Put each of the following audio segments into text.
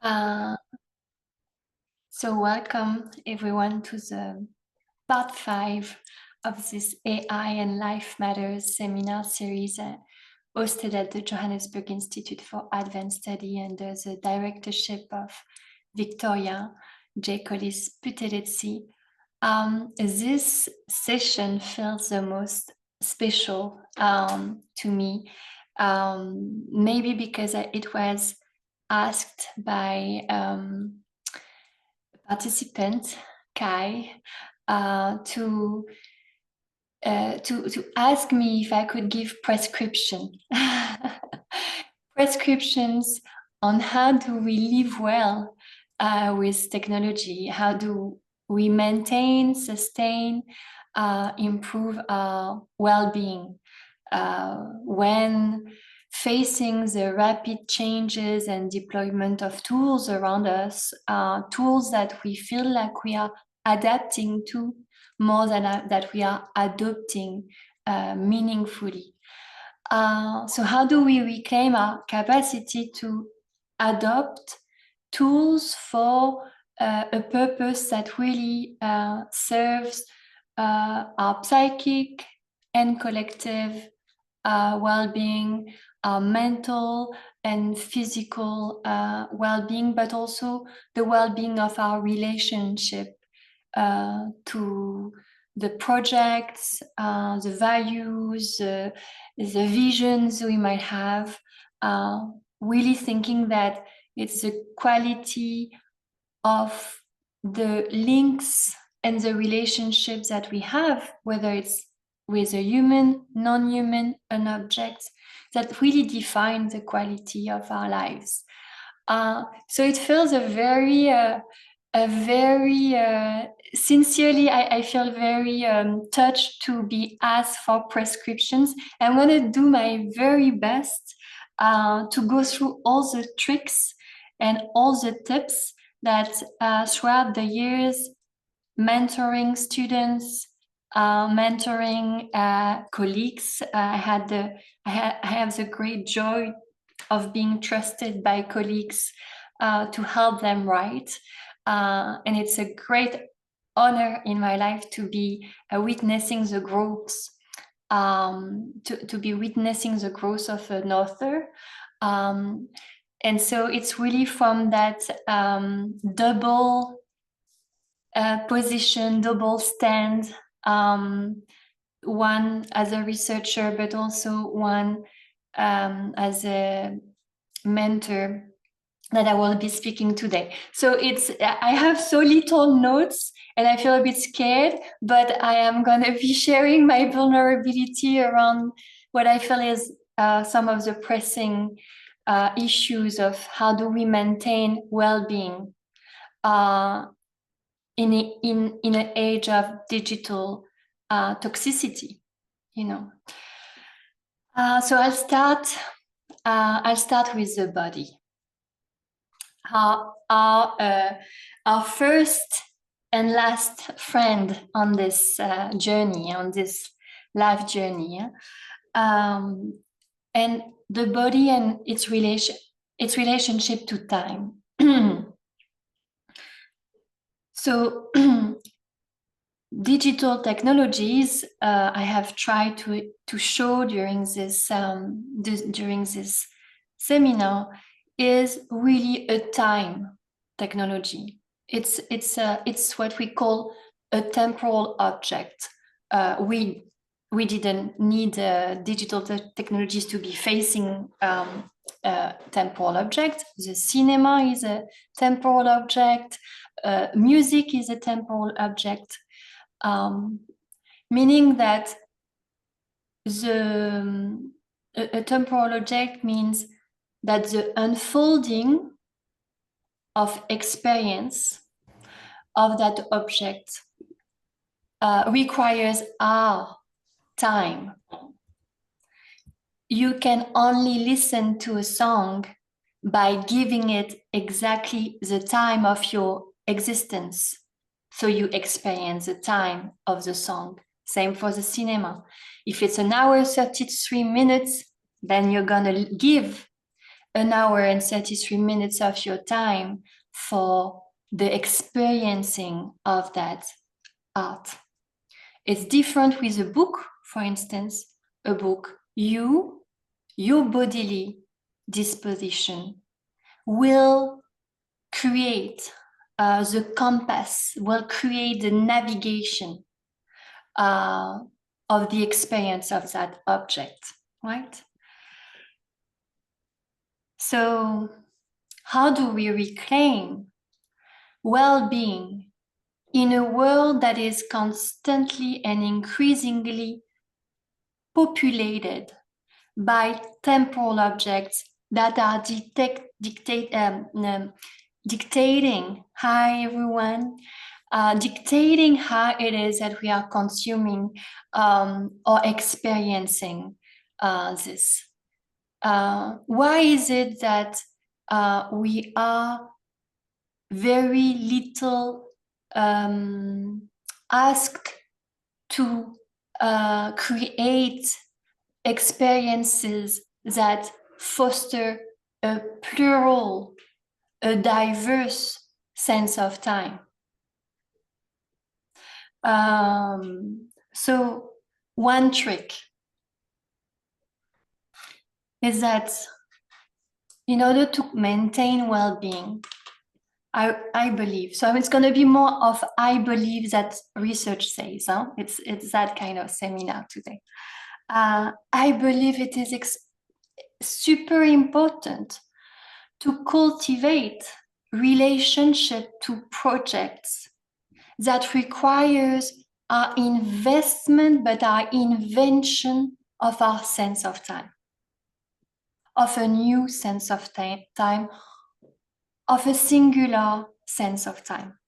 Uh, so welcome everyone to the part 5 of this AI and Life Matters seminar series hosted at the Johannesburg Institute for Advanced Study under the directorship of Victoria J. Collis-Putelezi. This session feels the most special to me, maybe because it was asked by participant Kai to ask me if I could give prescriptions on how do we live well with technology, how do we maintain, sustain, improve our well-being when facing the rapid changes and deployment of tools around us, tools that we feel like we are adapting to more than that we are adopting meaningfully. So how do we reclaim our capacity to adopt tools for a purpose that really serves our psychic and collective well-being, our mental and physical well-being, but also the well-being of our relationship to the projects, the values, the visions we might have, really thinking that it's the quality of the links and the relationships that we have, whether it's with a human, non-human, an object, that really define the quality of our lives. So it feels a very sincerely, I feel very touched to be asked for prescriptions. I'm going to do my very best to go through all the tricks and all the tips that throughout the years, mentoring students, mentoring colleagues, I have the great joy of being trusted by colleagues to help them write. And it's a great honor in my life to be witnessing the growth, to be witnessing the growth of an author. And so it's really from that double position, double stand, one as a researcher, but also one as a mentor, that I will be speaking today. So I have so little notes and I feel a bit scared, but I am going to be sharing my vulnerability around what I feel is some of the pressing issues of how do we maintain well-being in an age of digital toxicity, you know. So I'll start with the body. Our first and last friend on this journey, on this life journey, and the body and its relationship to time. So digital technologies, I have tried to show during this seminar, is really a time technology. It's what we call a temporal object. We didn't need digital technologies to be facing temporal object. The cinema is a temporal object. Music is a temporal object. Meaning that a temporal object means that the unfolding of experience of that object requires our time. You can only listen to a song by giving it exactly the time of your existence. So you experience the time of the song. Same for the cinema. If it's an hour, 33 minutes, then you're gonna give an hour and 33 minutes of your time for the experiencing of that art. It's different with a book, for instance. A book, your bodily disposition will create the compass, will create the navigation of the experience of that object, right? So how do we reclaim well-being in a world that is constantly and increasingly populated by temporal objects that are dictating, hi everyone, dictating how it is that we are consuming or experiencing this. Why is it that we are very little asked to create experiences that foster a plural, a diverse sense of time? So one trick is that in order to maintain well-being, I believe, so it's going to be more of I believe that research says, huh? It's that kind of seminar today. I believe it is super important to cultivate relationship to projects that requires our investment, but our invention of our sense of time, of a new sense of time, of a singular sense of time.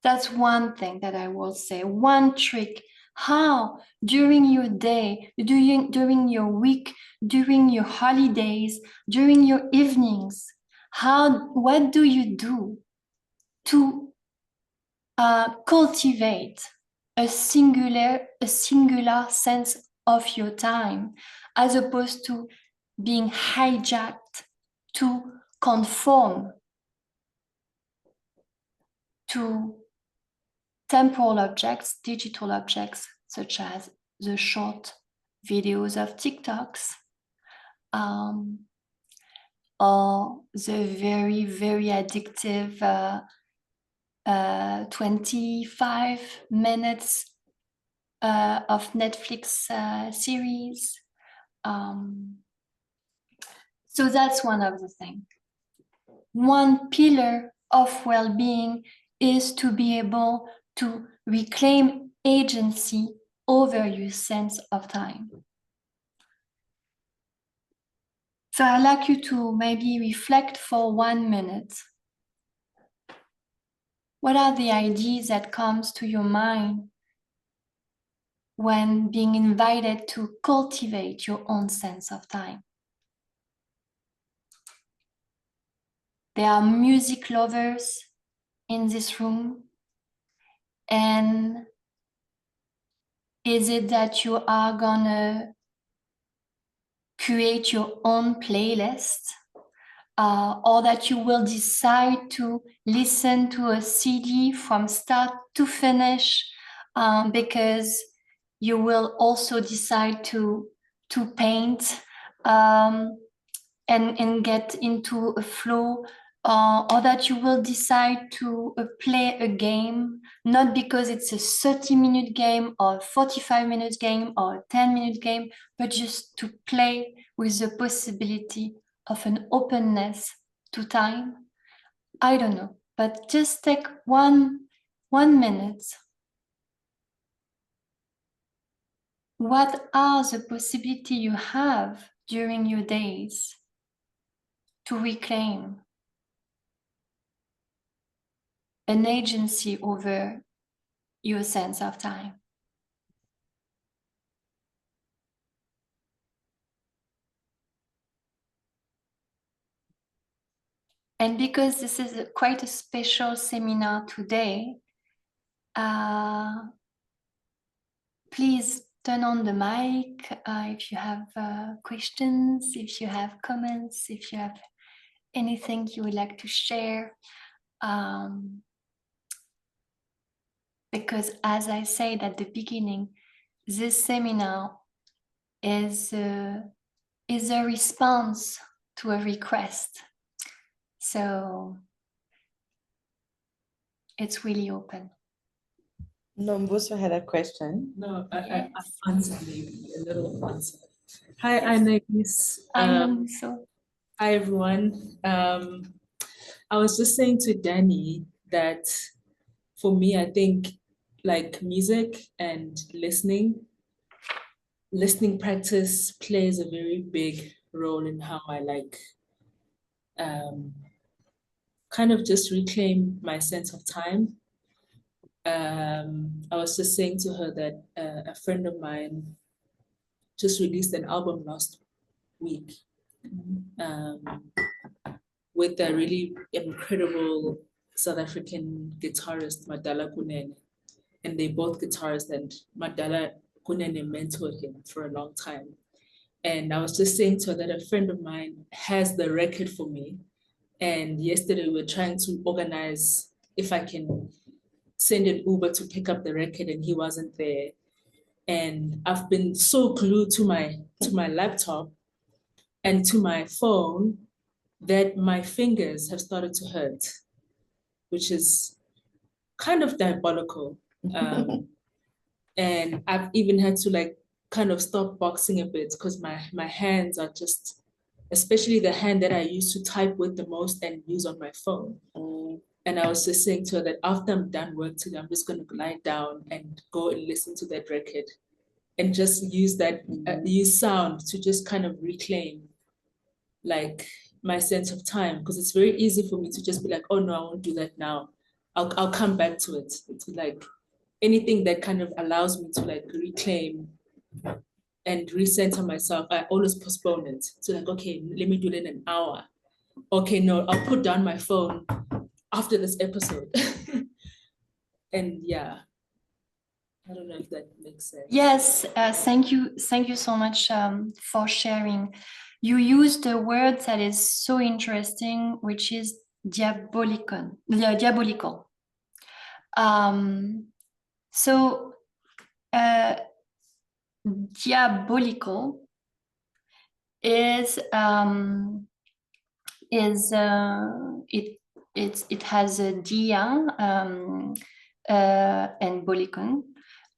That's one thing that I will say, one trick. How during your day, during your week, during your holidays, during your evenings, what do you do to cultivate a singular sense of your time, as opposed to being hijacked to conform to temporal objects, digital objects, such as the short videos of TikToks, or the very, very addictive 25 minutes of Netflix series. So that's one of the things. One pillar of well-being is to be able to reclaim agency over your sense of time. So I'd like you to maybe reflect for 1 minute. What are the ideas that comes to your mind when being invited to cultivate your own sense of time? There are music lovers in this room. And is it that you are gonna create your own playlist, or that you will decide to listen to a CD from start to finish, because you will also decide to paint and get into a flow, or that you will decide to play a game, not because it's a 30-minute game or 45-minute game or a 10-minute game, but just to play with the possibility of an openness to time. I don't know, but just take one minute. What are the possibilities you have during your days to reclaim an agency over your sense of time? And because this is quite a special seminar today, please turn on the mic if you have questions, if you have comments, if you have anything you would like to share. Because as I said at the beginning, this seminar is a response to a request. So it's really open. Nombuso had a question. No, Yes. I answer maybe a little answer. Hi, Anaïs. So Hi, everyone. I was just saying to Danny that for me, I think like music and listening practice plays a very big role in how I like kind of just reclaim my sense of time. I was just saying to her that a friend of mine just released an album last week with a really incredible South African guitarist, Madala Kunene. And they both guitarists, and Madala Kunene mentored him for a long time. And I was just saying to her that a friend of mine has the record for me. And yesterday we were trying to organize if I can send an Uber to pick up the record, and he wasn't there. And I've been so glued to my laptop and to my phone that my fingers have started to hurt, which is kind of diabolical. And I've even had to like kind of stop boxing a bit because my hands are just, especially the hand that I used to type with the most and use on my phone. And I was just saying to her that after I'm done work today, I'm just going to lie down and go and listen to that record and just use that, use sound to just kind of reclaim like my sense of time. Because it's very easy for me to just be like, oh no, I won't do that now. I'll come back to it. It's like anything that kind of allows me to like reclaim and recenter myself, I always postpone it. So like, okay, let me do it in an hour. Okay, no, I'll put down my phone after this episode. And yeah, I don't know if that makes sense. yes, thank you so much for sharing. You used a word that is so interesting, which is diabolical. So diabolical is it has a dia and bolicon,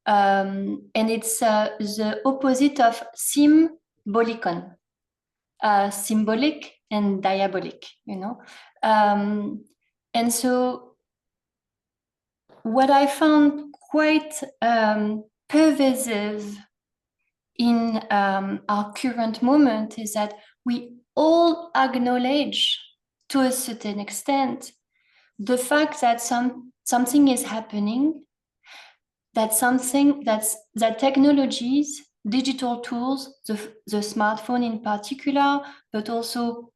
and it's the opposite of symbolicon, symbolic and diabolic, you know. And so what I found quite pervasive in our current moment is that we all acknowledge to a certain extent the fact that something is happening, that technologies, digital tools, the smartphone in particular, but also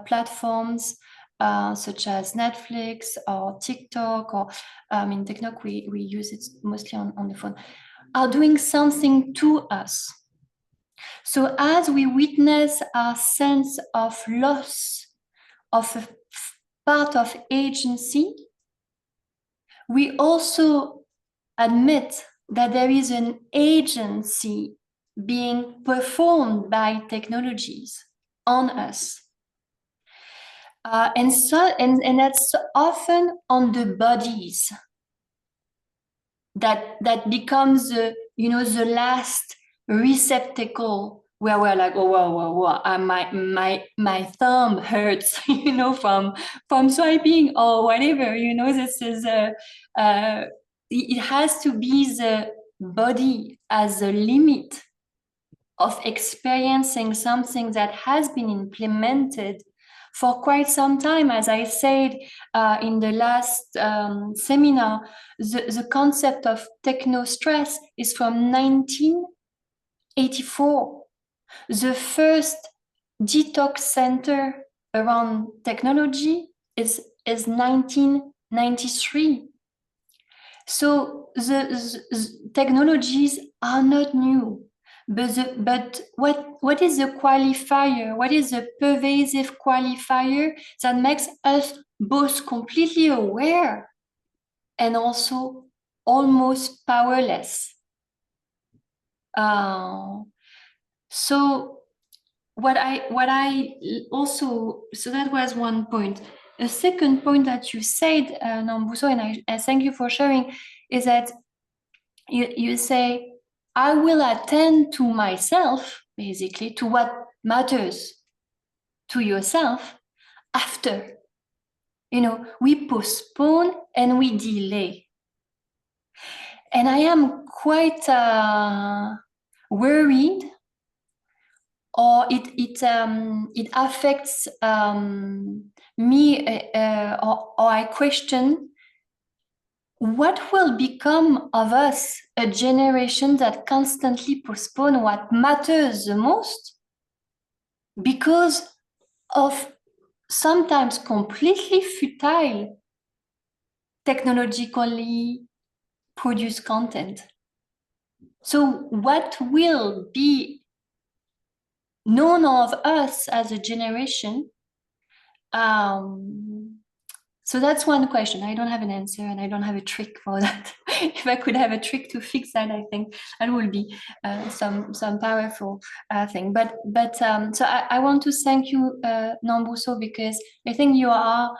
platforms such as Netflix or TikTok, or in TikTok we use it mostly on the phone, are doing something to us. So as we witness our sense of loss of a part of agency, we also admit that there is an agency being performed by technologies on us. And that's often on the bodies that becomes the last receptacle where we're like, oh, whoa, my thumb hurts, from swiping or whatever, this is it has to be the body as a limit of experiencing something that has been implemented for quite some time. As I said in the last seminar, the concept of techno-stress is from 1984. The first detox center around technology is 1993. So the technologies are not new, but what is the qualifier? What is the pervasive qualifier that makes us both completely aware and also almost powerless? So what I also, so that was one point. A second point that you said, Nambuso, and I thank you for sharing, is that you say, I will attend to myself, basically, to what matters to yourself after. You know, we postpone and we delay. And I am quite worried, or it affects me, or I question what will become of us, a generation that constantly postpone what matters the most because of sometimes completely futile technologically produced content. So what will be known of us as a generation? So that's one question. I don't have an answer and I don't have a trick for that. If I could have a trick to fix that, I think that would be some powerful thing. But so I want to thank you, Nambuso, because I think you are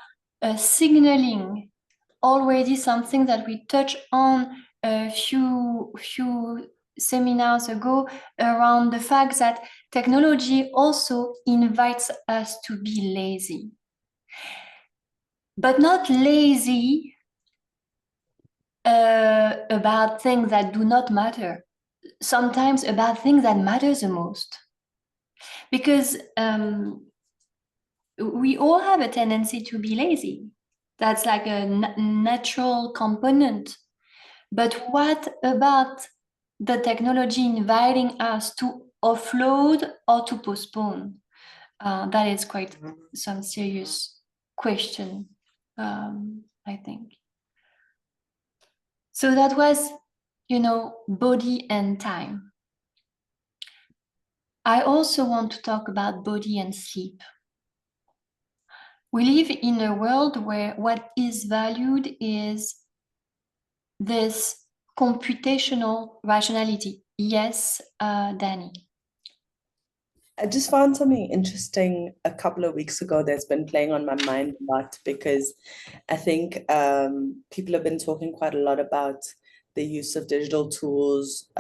signaling already something that we touched on a few seminars ago around the fact that technology also invites us to be lazy. But not lazy about things that do not matter. Sometimes about things that matter the most. Because we all have a tendency to be lazy. That's like a natural component. But what about the technology inviting us to offload or to postpone? That is quite some serious question, I think. So that was, you know, body and time. I also want to talk about body and sleep. We live in a world where what is valued is this computational rationality. Yes, Danny. I just found something interesting a couple of weeks ago that's been playing on my mind a lot, because I think people have been talking quite a lot about the use of digital tools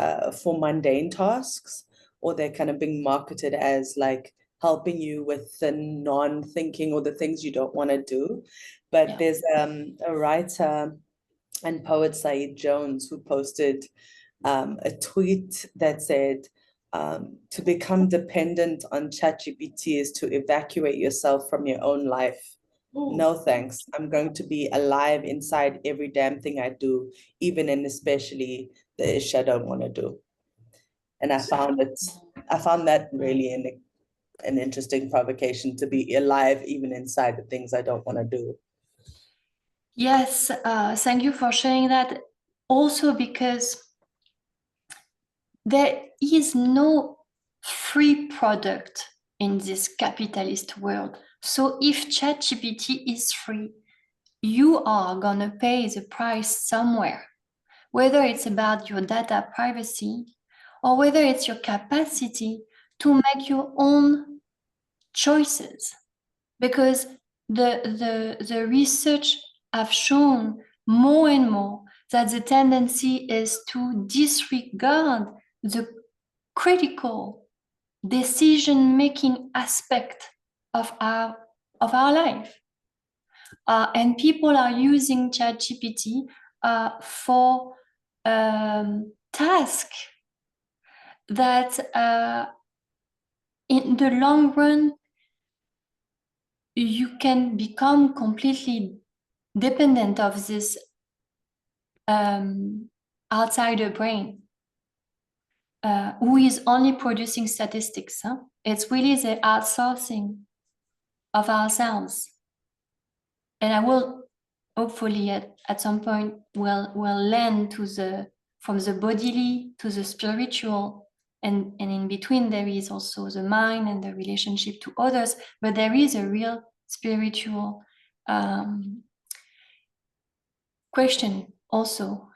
for mundane tasks, or they're kind of being marketed as like helping you with the non-thinking or the things you don't want to do. But yeah, there's a writer and poet, Said Jones, who posted a tweet that said, to become dependent on ChatGPT is to evacuate yourself from your own life. Ooh. No thanks. I'm going to be alive inside every damn thing I do, even and especially the ish I don't want to do. And I found that really an interesting provocation, to be alive even inside the things I don't want to do. Yes, thank you for sharing that. Also because there is no free product in this capitalist world. So if ChatGPT is free, you are gonna pay the price somewhere, whether it's about your data privacy or whether it's your capacity to make your own choices. Because the research have shown more and more that the tendency is to disregard the critical decision-making aspect of our life. And people are using ChatGPT for tasks that in the long run, you can become completely dependent of this outsider brain who is only producing statistics. Huh? It's really the outsourcing of ourselves. And I will hopefully at some point will land from the bodily to the spiritual, and in between there is also the mind and the relationship to others, but there is a real spiritual question also.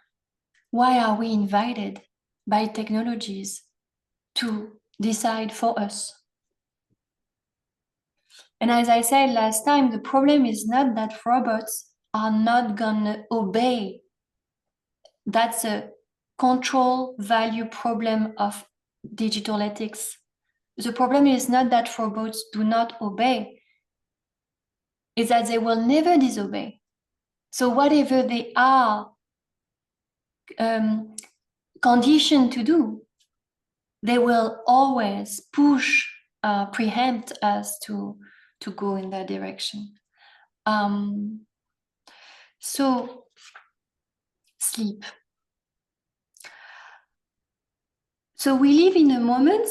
Why are we invited by technologies to decide for us? And as I said last time, the problem is not that robots are not gonna obey. That's a control value problem of digital ethics. The problem is not that robots do not obey, it's that they will never disobey. So whatever they are conditioned to do, they will always push, preempt us to go in that direction. So sleep. So we live in a moment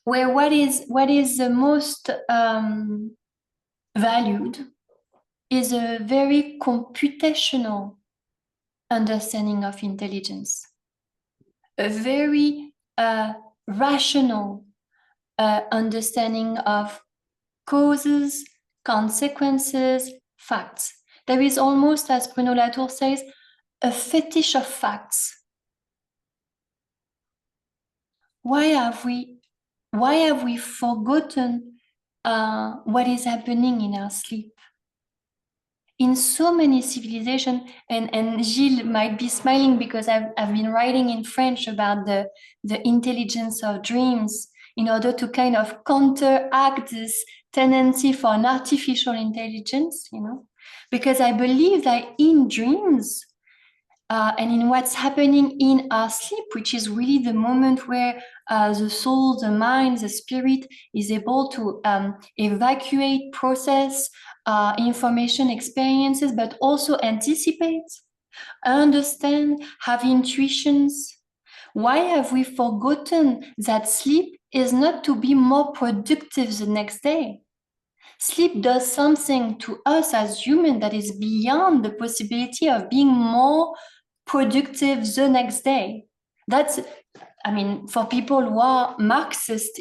where what is the most valued is a very computational understanding of intelligence, a very rational understanding of causes, consequences, facts. There is almost, as Bruno Latour says, a fetish of facts. Why have we forgotten what is happening in our sleep? In so many civilizations, and Gilles might be smiling because I've been writing in French about the intelligence of dreams in order to kind of counteract this tendency for an artificial intelligence, because I believe that in dreams and in what's happening in our sleep, which is really the moment where the soul, the mind, the spirit is able to evacuate, process information, experiences, but also anticipate, understand, have intuitions. Why have we forgotten that sleep is not to be more productive the next day? Sleep does something to us as humans that is beyond the possibility of being more productive the next day. That's, for people who are Marxist,